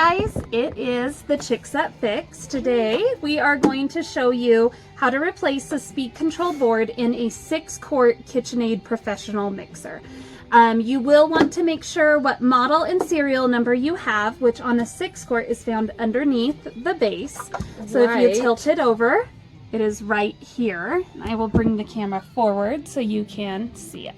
guys, it is the Chicks That Fix. Today we are going to show you how to replace the speed control board in a 6-quart Kitchenaid professional mixer. You will want to make sure what model and serial number you have, which on a 6-quart is found underneath the base. So if you tilt it over, it is right here. I will bring the camera forward so you can see it.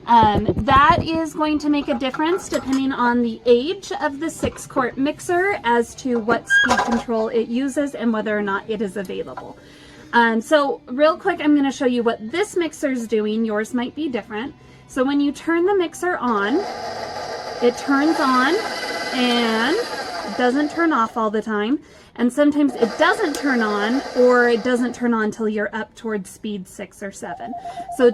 That is going to make a difference depending on the age of the 6-quart mixer as to what speed control it uses and whether or not it is available. So real quick, I'm going to show you what this mixer is doing. Yours might be different. So when you turn the mixer on, it turns on and it doesn't turn off all the time. And sometimes it doesn't turn on, or it doesn't turn on until you're up towards speed 6 or 7. So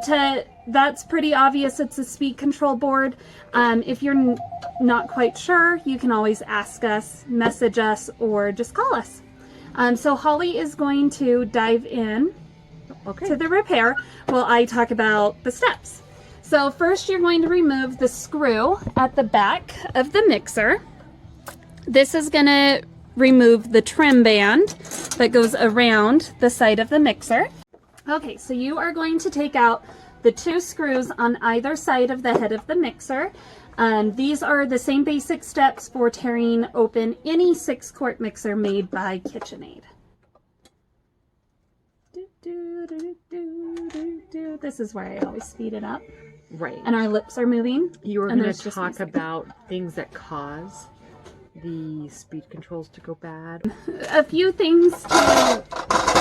that's pretty obvious it's a speed control board. If you're not quite sure, you can always ask us, message us, or just call us. So Holly is going to dive in to the repair while I talk about the steps. So first you're going to remove the screw at the back of the mixer. This is going to remove the trim band that goes around the side of the mixer. Okay, so you are going to take out the 2 screws on either side of the head of the mixer. These are the same basic steps for tearing open any 6-quart mixer made by Kitchenaid. This is where I always speed it up. Right. And our lips are moving. You were going to talk about things that cause the speed controls to go bad. A few things to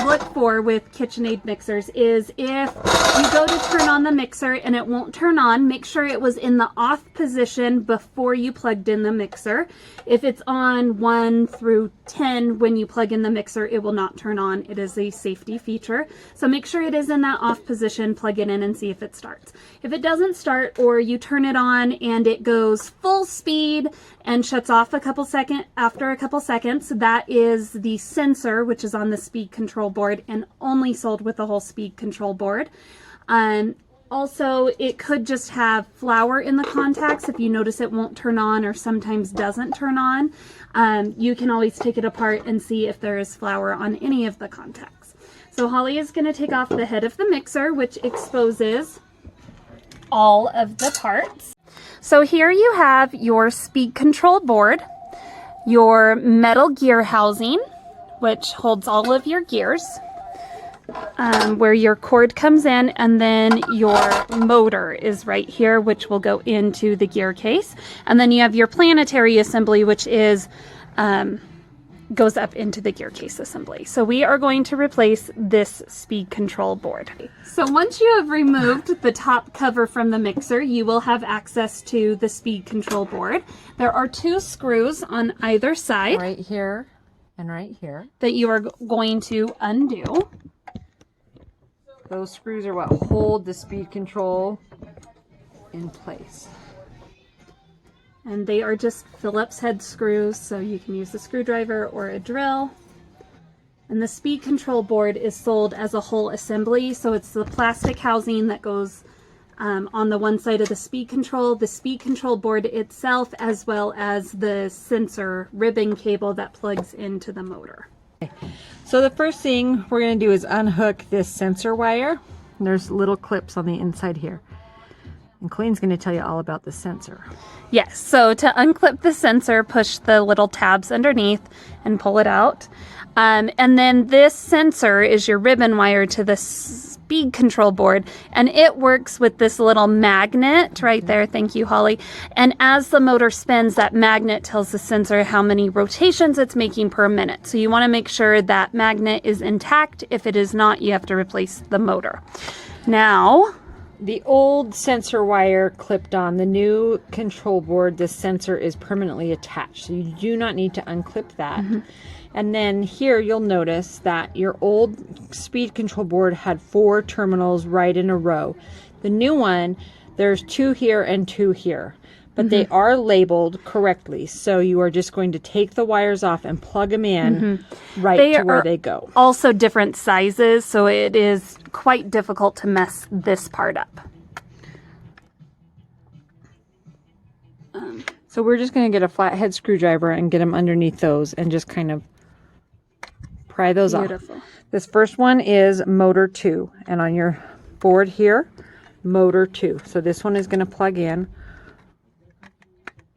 look for with Kitchenaid mixers is if you go to turn on the mixer and it won't turn on, make sure it was in the off position before you plugged in the mixer. If it's on 1 through 10 when you plug in the mixer, it will not turn on. It is a safety feature. So make sure it is in that off position, plug it in and see if it starts. If it doesn't start, or you turn it on and it goes full speed and shuts off after a couple seconds, that is the sensor, which is on the speed control board and only sold with the whole speed control board. Also, it could just have flour in the contacts. If you notice it won't turn on or sometimes doesn't turn on, you can always take it apart and see if there is flour on any of the contacts. So Holly is going to take off the head of the mixer, which exposes all of the parts. So here you have your speed control board, your metal gear housing, which holds all of your gears, where your cord comes in, and then your motor is right here, which will go into the gear case. And then you have your planetary assembly, which is goes up into the gear case assembly. So we are going to replace this speed control board. So once you have removed the top cover from the mixer, you will have access to the speed control board. There are 2 screws on either side. Right here and right here. That you are going to undo. Those screws are what hold the speed control in place. And they are just Phillips head screws, so you can use a screwdriver or a drill. And the speed control board is sold as a whole assembly, so it's the plastic housing that goes on the one side of the speed control board itself, as well as the sensor ribbon cable that plugs into the motor. So the first thing we're going to do is unhook this sensor wire. There's little clips on the inside here. And Colleen's going to tell you all about the sensor. Yes, so to unclip the sensor, push the little tabs underneath and pull it out. And then this sensor is your ribbon wire to the speed control board, and it works with this little magnet right there. Thank you, Holly. And as the motor spins, that magnet tells the sensor how many rotations it's making per minute. So you want to make sure that magnet is intact. If it is not, you have to replace the motor. Now, the old sensor wire clipped on. The new control board, the sensor is permanently attached, so you do not need to unclip that. And then here you'll notice that your old speed control board had 4 terminals right in a row. The new one, there's 2 here and 2 here, but they are labeled correctly. So you are just going to take the wires off and plug them in right to where they go. Also different sizes, so it is quite difficult to mess this part up. So we're just going to get a flathead screwdriver and get them underneath those and just kind of pry those off. This first one is motor 2, and on your board here, motor 2. So this one is going to plug in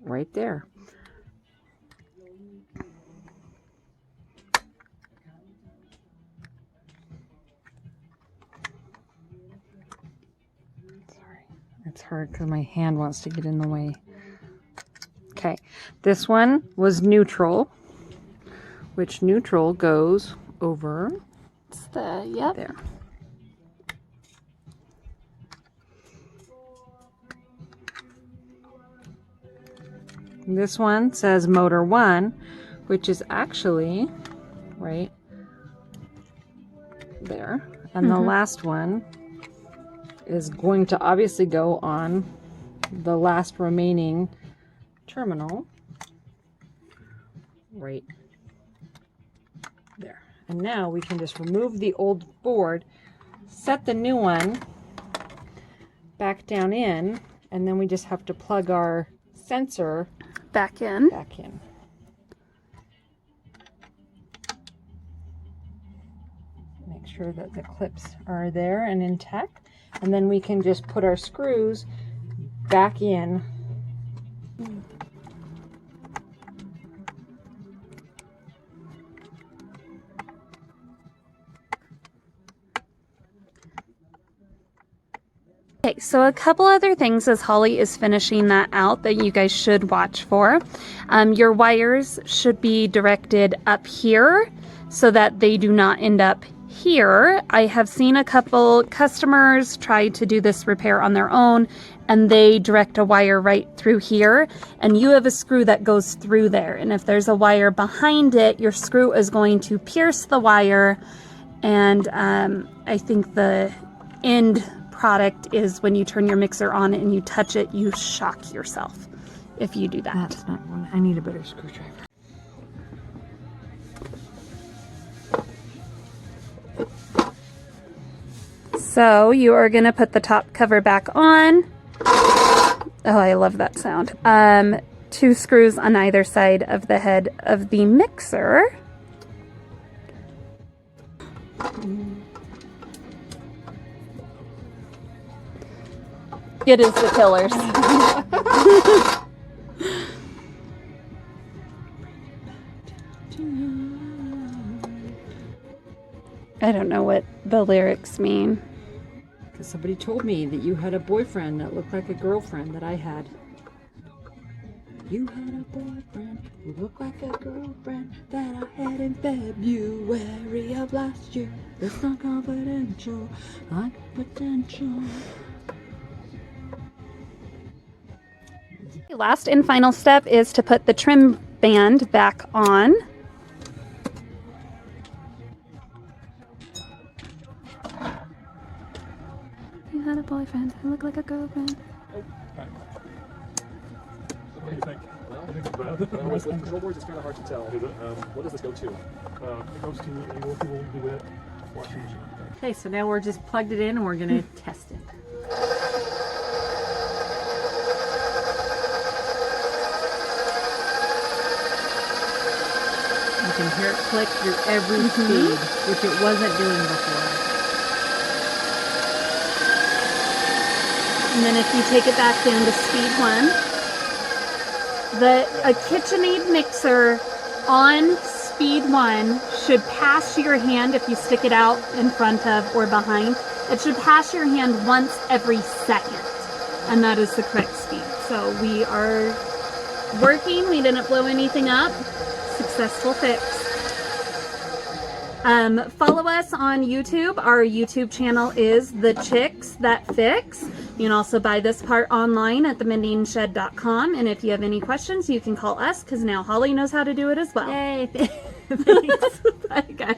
right there. Sorry, it's hard because my hand wants to get in the way. Okay, this one was neutral, which neutral goes over. It's the, yep. There. This one says motor 1, which is actually right there. And the last one is going to obviously go on the last remaining terminal right there. And now we can just remove the old board, set the new one back down in, and then we just have to plug our sensor back in. Make sure that the clips are there and intact, and then we can just put our screws back in. Okay, so a couple other things as Holly is finishing that out that you guys should watch for. Your wires should be directed up here so that they do not end up here. I have seen a couple customers try to do this repair on their own, and they direct a wire right through here, and you have a screw that goes through there. And if there's a wire behind it, your screw is going to pierce the wire, and I think the end product is when you turn your mixer on and you touch it, you shock yourself if you do that. That's not one. I need a better screwdriver. So you are going to put the top cover back on. Oh, I love that sound. 2 screws on either side of the head of the mixer. It is the pillars. I don't know what the lyrics mean. Because somebody told me that you had a boyfriend that looked like a girlfriend that I had. You had a boyfriend who looked like a girlfriend that I had in February of last year. It's not confidential, like potential. Last and final step is to put the trim band back on. You had a boyfriend who looked like a girlfriend. What do you think? Well, I think it's bad. With control boards, it's kind of hard to tell. Is it? What does this go to? It goes to a local DeWitt washing machine. Okay, so now we're just plugged it in and we're going to test it. You can hear it click through every speed, which it wasn't doing before. And then if you take it back down to speed 1, a KitchenAid mixer on speed 1 should pass your hand if you stick it out in front of or behind. It should pass your hand once every second, and that is the correct speed. So we are working. We didn't blow anything up. Successful fix. Follow us on YouTube. Our YouTube channel is The Chicks That Fix. You can also buy this part online at themendingshed.com. And if you have any questions, you can call us because now Holly knows how to do it as well. Yay! Thanks. Bye, guys.